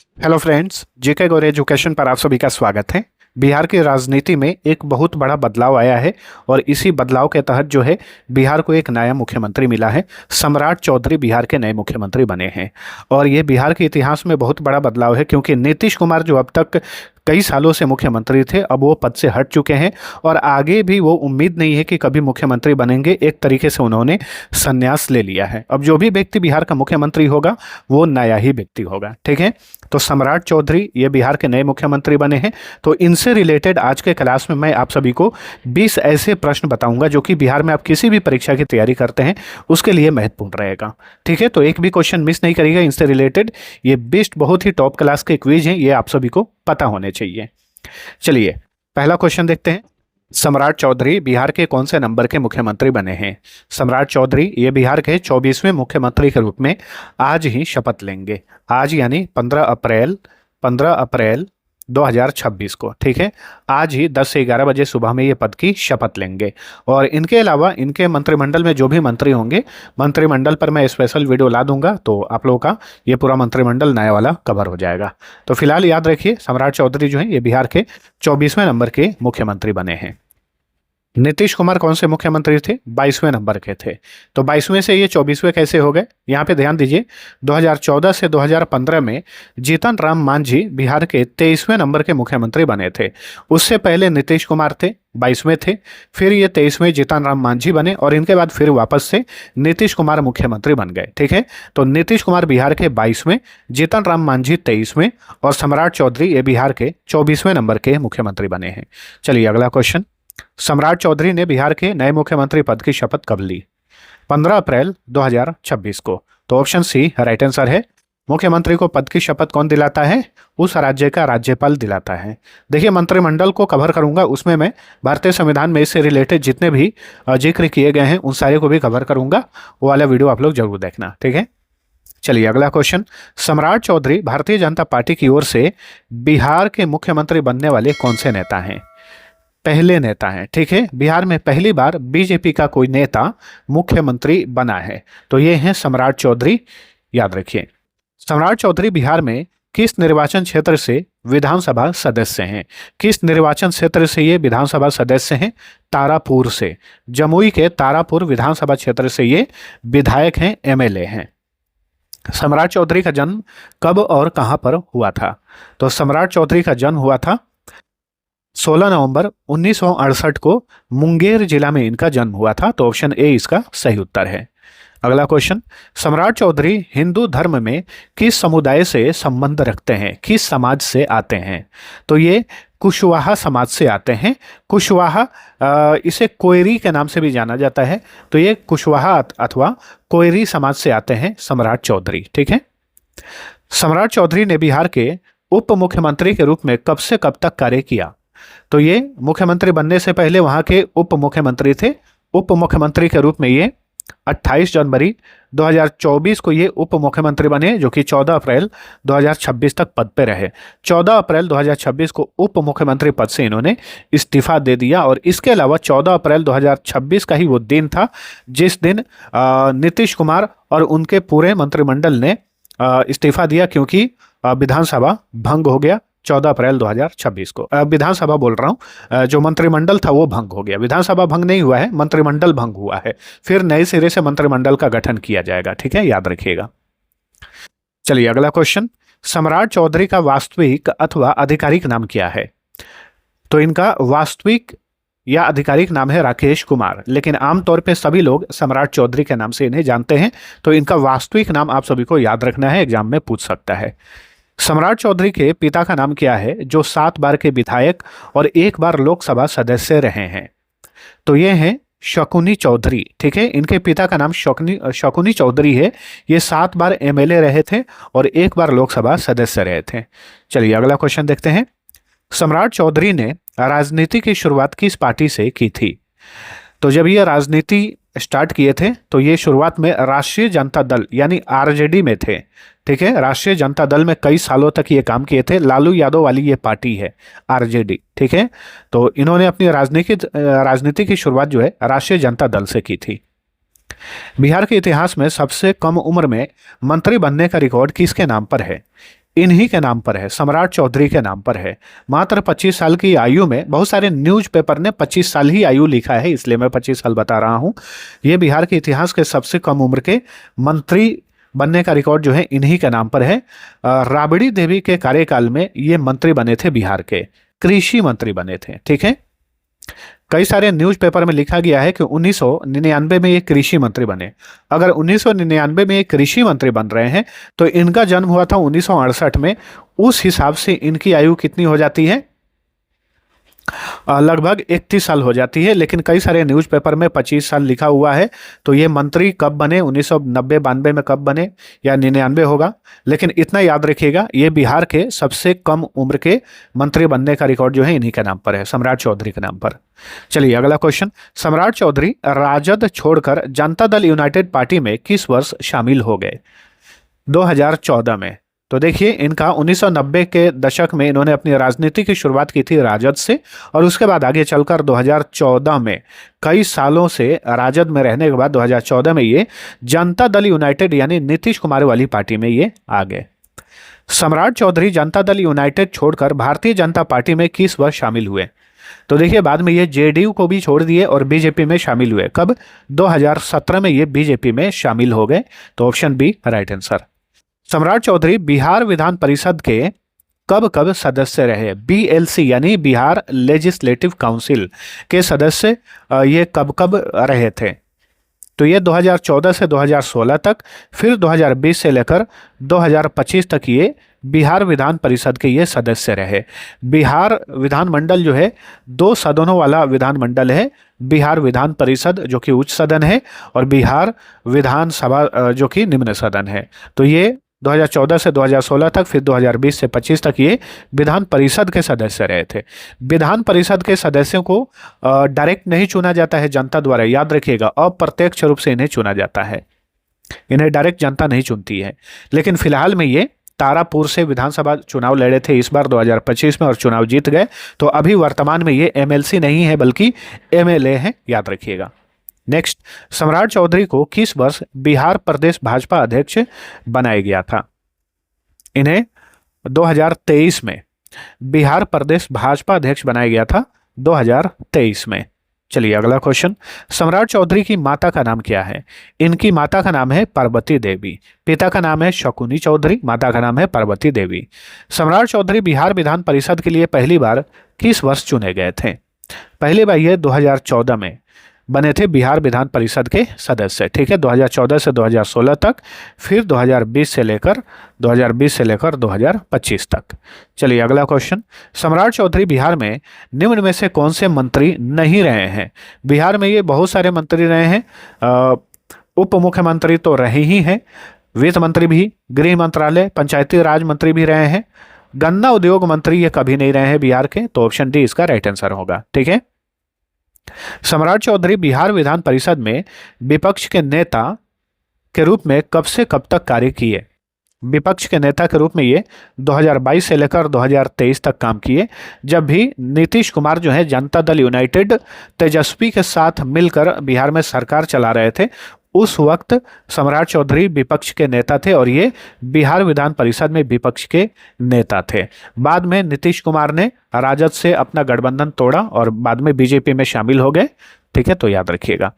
Hello friends, जेके गौर education पर आप सभी का स्वागत है। बिहार की राजनीति में एक बहुत बड़ा बदलाव आया है और इसी बदलाव के तहत जो है बिहार को एक नया मुख्यमंत्री मिला है। सम्राट चौधरी बिहार के नए मुख्यमंत्री बने हैं और ये बिहार के इतिहास में बहुत बड़ा बदलाव है, क्योंकि नीतीश कुमार जो अब तक कई सालों से मुख्यमंत्री थे, अब वो पद से हट चुके हैं और आगे भी वो उम्मीद नहीं है कि कभी मुख्यमंत्री बनेंगे। एक तरीके से उन्होंने संन्यास ले लिया है। अब जो भी व्यक्ति बिहार का मुख्यमंत्री होगा वो नया ही व्यक्ति होगा। ठीक है, तो सम्राट चौधरी ये बिहार के नए मुख्यमंत्री बने हैं। तो इनसे रिलेटेड आज के क्लास में मैं आप सभी को 20 ऐसे प्रश्न बताऊंगा जो कि बिहार में आप किसी भी परीक्षा की तैयारी करते हैं उसके लिए महत्वपूर्ण रहेगा। ठीक है, तो एक भी क्वेश्चन मिस नहीं करिएगा इनसे रिलेटेड। ये 20 बहुत ही टॉप क्लास के क्विज हैं, ये आप सभी को पता होने चाहिए। चलिए पहला क्वेश्चन देखते हैं। सम्राट चौधरी बिहार के कौन से नंबर के मुख्यमंत्री बने हैं? सम्राट चौधरी ये बिहार के 24वें मुख्यमंत्री के रूप में आज ही शपथ लेंगे। आज यानी 15 अप्रैल 2026 को। ठीक है, आज ही 10 से 11 बजे सुबह में ये पद की शपथ लेंगे। और इनके अलावा इनके मंत्रिमंडल में जो भी मंत्री होंगे, मंत्रिमंडल पर मैं स्पेशल वीडियो ला दूंगा, तो आप लोगों का ये पूरा मंत्रिमंडल नया वाला कवर हो जाएगा। तो फिलहाल याद रखिए, सम्राट चौधरी जो है ये बिहार के 24वें नंबर के मुख्यमंत्री बने हैं। नीतीश कुमार कौन से मुख्यमंत्री थे? 22वें नंबर के थे। तो 22वें से ये 24वें कैसे हो गए? यहाँ पे ध्यान दीजिए, 2014 से 2015 में जीतन राम मांझी बिहार के 23वें नंबर के मुख्यमंत्री बने थे। उससे पहले नीतीश कुमार थे, 22वें थे, फिर ये 23वें जीतन राम मांझी बने और इनके बाद फिर वापस से नीतीश कुमार मुख्यमंत्री बन गए। ठीक है, तो नीतीश कुमार बिहार के 22वें, जीतन राम मांझी 23वें और सम्राट चौधरी ये बिहार के 24वें नंबर के मुख्यमंत्री बने हैं। चलिए अगला क्वेश्चन। सम्राट चौधरी ने बिहार के नए मुख्यमंत्री पद की शपथ कब ली? 15 अप्रैल 2026 को। तो ऑप्शन सी राइट आंसर है। मुख्यमंत्री को पद की शपथ कौन दिलाता है? उस राज्य का राज्यपाल दिलाता है। देखिए, मंत्रिमंडल को कवर करूंगा, उसमें मैं भारतीय संविधान में इससे रिलेटेड जितने भी जिक्र किए गए हैं उन सारे को भी कवर करूंगा। वो वाला वीडियो आप लोग जरूर देखना। ठीक है, चलिए अगला क्वेश्चन। सम्राट चौधरी भारतीय जनता पार्टी की ओर से बिहार के मुख्यमंत्री बनने वाले कौन से नेता हैं? पहले नेता हैं। ठीक है, बिहार में पहली बार बीजेपी का कोई नेता मुख्यमंत्री बना है, तो ये हैं सम्राट चौधरी। याद रखिए, सम्राट चौधरी बिहार में किस निर्वाचन क्षेत्र से विधानसभा सदस्य हैं? किस निर्वाचन क्षेत्र से ये विधानसभा सदस्य हैं? तारापुर से। जमुई के तारापुर विधानसभा क्षेत्र से ये विधायक हैं, एमएलए हैं। सम्राट चौधरी का जन्म कब और कहां पर हुआ था? तो सम्राट चौधरी का जन्म हुआ था 16 नवंबर 1968 को मुंगेर जिला में इनका जन्म हुआ था। तो ऑप्शन ए इसका सही उत्तर है। अगला क्वेश्चन। सम्राट चौधरी हिंदू धर्म में किस समुदाय से संबंध रखते हैं? किस समाज से आते हैं? तो ये कुशवाहा समाज से आते हैं। कुशवाहा इसे कोयरी के नाम से भी जाना जाता है। तो ये कुशवाहा अथवा कोयरी समाज से आते हैं सम्राट चौधरी। ठीक है, सम्राट चौधरी ने बिहार के उप मुख्यमंत्री के रूप में कब से कब तक कार्य किया? तो ये मुख्यमंत्री बनने से पहले वहां के उप मुख्यमंत्री थे। उप मुख्यमंत्री के रूप में ये 28 जनवरी 2024 को ये उप मुख्यमंत्री बने, जो कि 14 अप्रैल 2026 तक पद पे रहे। 14 अप्रैल 2026 को उप मुख्यमंत्री पद से इन्होंने इस्तीफा दे दिया। और इसके अलावा 14 अप्रैल 2026 का ही वो दिन था जिस दिन नीतीश कुमार और उनके पूरे मंत्रिमंडल ने इस्तीफा दिया, क्योंकि विधानसभा भंग हो गया 14 अप्रैल 2026 को। विधानसभा बोल रहा हूँ, जो मंत्रिमंडल था वो भंग हो गया। विधानसभा भंग नहीं हुआ है, मंत्रिमंडल भंग हुआ है। फिर नए सिरे से मंत्रिमंडल का गठन किया जाएगा। ठीक है, याद रखिएगा। चलिए अगला क्वेश्चन। सम्राट चौधरी का वास्तविक अथवा आधिकारिक नाम क्या है? तो इनका वास्तविक या आधिकारिक नाम है राकेश कुमार, लेकिन आमतौर पे सभी लोग सम्राट चौधरी के नाम से इन्हें जानते हैं। तो इनका वास्तविक नाम आप सभी को याद रखना है, एग्जाम में पूछ सकता है। सम्राट चौधरी के पिता का नाम क्या है, जो 7 बार के विधायक और 1 बार लोकसभा सदस्य रहे हैं? तो ये हैं शकुनी चौधरी। ठीक है, इनके पिता का नाम शकुनी चौधरी है। ये 7 बार एमएलए रहे थे और 1 बार लोकसभा सदस्य रहे थे। चलिए अगला क्वेश्चन देखते हैं। सम्राट चौधरी ने राजनीति की शुरुआत किस पार्टी से की थी? तो जब ये राजनीति स्टार्ट किए थे तो ये शुरुआत में राष्ट्रीय जनता दल यानी आरजेडी में थे। ठीक है, राष्ट्रीय जनता दल में कई सालों तक ये काम किए थे। लालू यादव वाली ये पार्टी है आरजेडी। ठीक है, तो इन्होंने अपनी राजनीति की शुरुआत जो है राष्ट्रीय जनता दल से की थी। बिहार के इतिहास में सबसे कम उम्र में मंत्री बनने का रिकॉर्ड किसके नाम पर है? इन्हीं के नाम पर है, सम्राट चौधरी के नाम पर है। मात्र 25 साल की आयु में, बहुत सारे न्यूज़पेपर ने 25 साल ही आयु लिखा है, इसलिए मैं 25 साल बता रहा हूं। ये बिहार के इतिहास के सबसे कम उम्र के मंत्री बनने का रिकॉर्ड जो है इन्हीं के नाम पर है। राबड़ी देवी के कार्यकाल में ये मंत्री बने थे, बिहार के कृषि मंत्री बने थे। ठीक है, कई सारे न्यूज़पेपर में लिखा गया है कि 1999 में ये कृषि मंत्री बने। अगर 1999 में ये कृषि मंत्री बन रहे हैं तो इनका जन्म हुआ था 1968 में, उस हिसाब से इनकी आयु कितनी हो जाती है? लगभग 31 साल हो जाती है। लेकिन कई सारे न्यूज़पेपर में 25 साल लिखा हुआ है, तो ये मंत्री कब बने, 1990-92 में कब बने, या 99 होगा। लेकिन इतना याद रखिएगा, ये बिहार के सबसे कम उम्र के मंत्री बनने का रिकॉर्ड जो है इन्हीं के नाम पर है, सम्राट चौधरी के नाम पर। चलिए अगला क्वेश्चन, सम्राट चौधरी राजद छोड़कर जनता दल यूनाइटेड पार्टी में किस वर्ष शामिल हो गए? 2014 में। तो देखिए, इनका 1990 के दशक में इन्होंने अपनी राजनीति की शुरुआत की थी राजद से, और उसके बाद आगे चलकर 2014 में, कई सालों से राजद में रहने के बाद 2014 में ये जनता दल यूनाइटेड यानी नीतीश कुमार वाली पार्टी में ये आ गए। सम्राट चौधरी जनता दल यूनाइटेड छोड़कर भारतीय जनता पार्टी में किस वर्ष शामिल हुए? तो देखिए, बाद में ये जेडीयू को भी छोड़ दिए और बीजेपी में शामिल हुए। कब? 2017 में ये बीजेपी में शामिल हो गए। तो ऑप्शन बी राइट आंसर। सम्राट चौधरी बिहार विधान परिषद के कब कब सदस्य रहे? बीएलसी यानी बिहार लेजिस्लेटिव काउंसिल के सदस्य ये कब कब रहे थे? तो ये 2014 से 2016 तक, फिर 2020 से लेकर 2025 तक ये बिहार विधान परिषद के ये सदस्य रहे। बिहार विधानमंडल जो है 2 सदनों वाला विधानमंडल है, बिहार विधान परिषद जो कि उच्च सदन है, और बिहार विधानसभा जो कि निम्न सदन है। तो ये 2014 से 2016 तक, फिर 2020 से 25 तक ये विधान परिषद के सदस्य रहे थे। विधान परिषद के सदस्यों को डायरेक्ट नहीं चुना जाता है जनता द्वारा, याद रखिएगा, अप्रत्यक्ष रूप से इन्हें चुना जाता है, इन्हें डायरेक्ट जनता नहीं चुनती है। लेकिन फिलहाल में ये तारापुर से विधानसभा चुनाव लड़े थे इस बार 2025 में और चुनाव जीत गए। तो अभी वर्तमान में ये एमएलसी नहीं है बल्कि एमएलए हैं, याद रखिएगा। नेक्स्ट, सम्राट चौधरी को किस वर्ष बिहार प्रदेश भाजपा अध्यक्ष बनाया गया था? इन्हें 2023 में बिहार प्रदेश भाजपा अध्यक्ष बनाया गया था, 2023 में। चलिए अगला क्वेश्चन, सम्राट चौधरी की माता का नाम क्या है? इनकी माता का नाम है पार्वती देवी, पिता का नाम है शकुनी चौधरी, माता का नाम है पार्वती देवी। सम्राट चौधरी बिहार विधान परिषद के लिए पहली बार किस वर्ष चुने गए थे? पहली बार ये 2014 में बने थे बिहार विधान परिषद के सदस्य। ठीक है, 2014 से 2016 तक, फिर 2020 से लेकर 2025 तक। चलिए अगला क्वेश्चन, सम्राट चौधरी बिहार में निम्न में से कौन से मंत्री नहीं रहे हैं? बिहार में ये बहुत सारे मंत्री रहे हैं, उप मुख्यमंत्री तो रहे ही हैं, वित्त मंत्री भी, गृह मंत्रालय, पंचायती राज मंत्री भी रहे हैं, गन्ना उद्योग मंत्री ये कभी नहीं रहे हैं बिहार के। तो ऑप्शन डी इसका राइट आंसर होगा। ठीक है, सम्राट चौधरी बिहार विधान परिषद में विपक्ष के नेता के रूप में कब से कब तक कार्य किए? विपक्ष के नेता के रूप में ये 2022 से लेकर 2023 तक काम किए, जब भी नीतीश कुमार जो है जनता दल यूनाइटेड तेजस्वी के साथ मिलकर बिहार में सरकार चला रहे थे। उस वक्त सम्राट चौधरी विपक्ष के नेता थे और ये बिहार विधान परिषद में विपक्ष के नेता थे। बाद में नीतीश कुमार ने राजद से अपना गठबंधन तोड़ा और बाद में बीजेपी में शामिल हो गए। ठीक है, तो याद रखिएगा।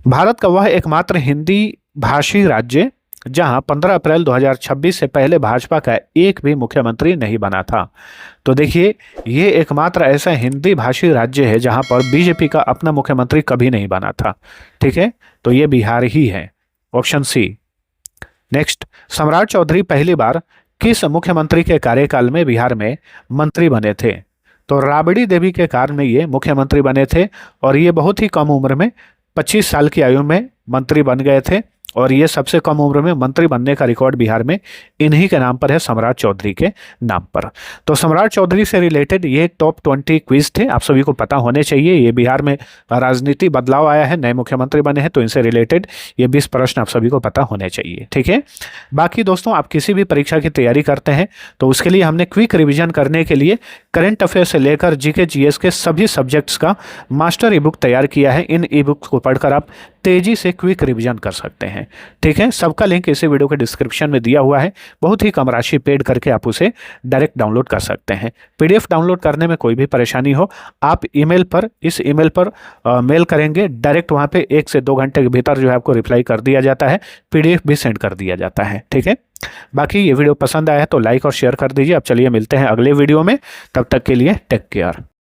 भारत का वह एकमात्र हिंदी भाषी राज्य जहां 15 अप्रैल 2026 से पहले भाजपा का एक भी मुख्यमंत्री नहीं बना था। तो देखिए, ये एकमात्र ऐसा हिंदी भाषी राज्य है जहां पर बीजेपी का अपना मुख्यमंत्री कभी नहीं बना था। ठीक है, तो ये बिहार ही है, ऑप्शन सी। नेक्स्ट, सम्राट चौधरी पहली बार किस मुख्यमंत्री के कार्यकाल में बिहार में मंत्री बने थे? तो राबड़ी देवी के काल में ये मुख्यमंत्री बने थे और ये बहुत ही कम उम्र में 25 साल की आयु में मंत्री बन गए थे, और ये सबसे कम उम्र में मंत्री बनने का रिकॉर्ड बिहार में इन्हीं के नाम पर है, सम्राट चौधरी के नाम पर। तो सम्राट चौधरी से रिलेटेड ये टॉप 20 क्विज थे, आप सभी को पता होने चाहिए। ये बिहार में राजनीति बदलाव आया है, नए मुख्यमंत्री बने हैं, तो इनसे रिलेटेड ये 20 प्रश्न आप सभी को पता होने चाहिए। ठीक है, बाकी दोस्तों, आप किसी भी परीक्षा की तैयारी करते हैं तो उसके लिए हमने क्विक रिविजन करने के लिए करंट अफेयर से लेकर जीके जीएस के सभी सब्जेक्ट्स का मास्टर ई बुक तैयार किया है। इन ई बुक्स को पढ़कर आप तेजी से क्विक रिवीजन कर सकते हैं। ठीक है, सबका लिंक इसी वीडियो के डिस्क्रिप्शन में दिया हुआ है। बहुत ही कम राशि पेड करके आप उसे डायरेक्ट डाउनलोड कर सकते हैं। पीडीएफ डाउनलोड करने में कोई भी परेशानी हो, आप इस ईमेल पर मेल करेंगे, डायरेक्ट वहां पे 1 से 2 घंटे के भीतर जो है आपको रिप्लाई कर दिया जाता है, पीडीएफ भी सेंड कर दिया जाता है। ठीक है, बाकी ये वीडियो पसंद आया है तो लाइक और शेयर कर दीजिए। अब चलिए मिलते हैं अगले वीडियो में, तब तक के लिए टेक केयर।